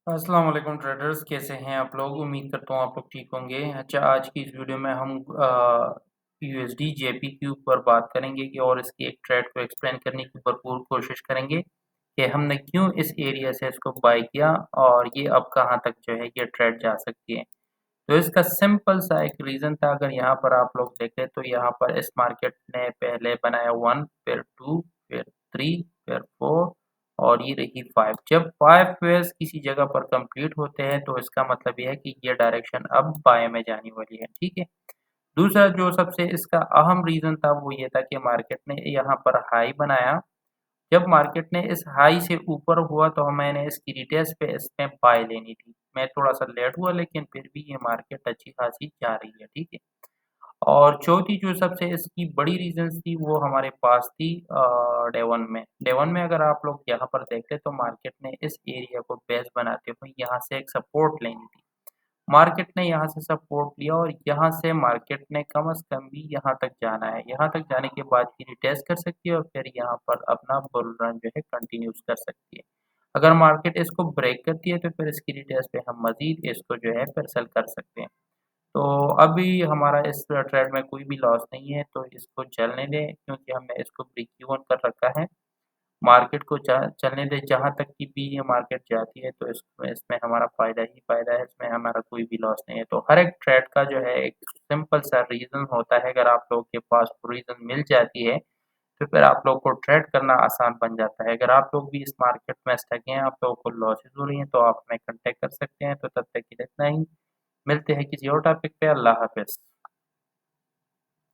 अस्सलाम वालेकुम ट्रेडर्स, कैसे हैं आप लोग। उम्मीद करता हूँ आप लोग ठीक होंगे। अच्छा, आज की इस वीडियो में हम यूएसडी जेपीक्यू पर बात करेंगे कि और इसकी एक ट्रेड को एक्सप्लेन करने की भरपूर कोशिश करेंगे कि हमने क्यों इस एरिया से इसको बाय किया और ये अब कहाँ तक जो है ये ट्रेड जा सकती है। तो इसका सिंपल सा एक रीज़न था। अगर यहाँ पर आप लोग देखें तो यहाँ पर इस मार्केट ने पहले बनाया 1, फिर 2, फिर 3, फिर 4 और ये रही 5। जब 5 वेव्स किसी जगह पर कंप्लीट होते हैं तो इसका मतलब ये है कि ये डायरेक्शन अब बाय में जाने वाली है, ठीक है। दूसरा जो सबसे इसका अहम रीज़न था वो ये था कि मार्केट ने यहाँ पर हाई बनाया। जब मार्केट ने इस हाई से ऊपर हुआ तो मैंने इसकी रिटेस्ट पे इसमें बाय लेनी थी। मैं थोड़ा-सा लेट हुआ लेकिन फिर भी ये मार्केट अच्छी-खासी जा रही है, ठीक है। और चौथी जो सबसे इसकी बड़ी रीज़न्स थी वो हमारे पास थी डे 1 में। डे 1 में अगर आप लोग यहाँ पर देखें तो मार्केट ने इस एरिया को बेस बनाते हुए यहाँ से एक सपोर्ट लेनी थी। मार्केट ने यहाँ से सपोर्ट लिया और यहाँ से मार्केट ने कम से कम भी यहाँ तक जाना है। यहाँ तक जाने के बाद ही रिटेस्ट कर सकती है और फिर यहाँ पर अपना बुल रन जो है कंटिन्यूज़ कर सकती है। अगर मार्केट इसको ब्रेक करती है तो फिर इसकी रिटेस्ट पे हम मज़ीद इसको जो है फिर सेल कर सकते हैं। तो अभी हमारा इस ट्रेड में कोई भी लॉस नहीं है, तो इसको चलने दें क्योंकि हमने इसको ब्रेक इवन कर रखा है। मार्केट को चलने दें, जहाँ तक की भी ये मार्केट जाती है तो इसमें इसमें हमारा फ़ायदा ही फ़ायदा है, इसमें हमारा कोई भी लॉस नहीं है। तो हर एक ट्रेड का जो है एक सिंपल सा रीज़न होता है। अगर आप लोगों के पास वो रीज़न मिल जाती है, तो फिर आप लोग को ट्रेड करना आसान बन जाता है। अगर आप लोग भी इस मार्केट में स्टक हैं, आप लोगों को लॉसेस हो रही हैं, तो आप हमें कॉन्टैक्ट कर सकते हैं। तो तब तक के लिए इतना ही। मिलते हैं किसी और टॉपिक पे। अल्लाह हाफ़िज़।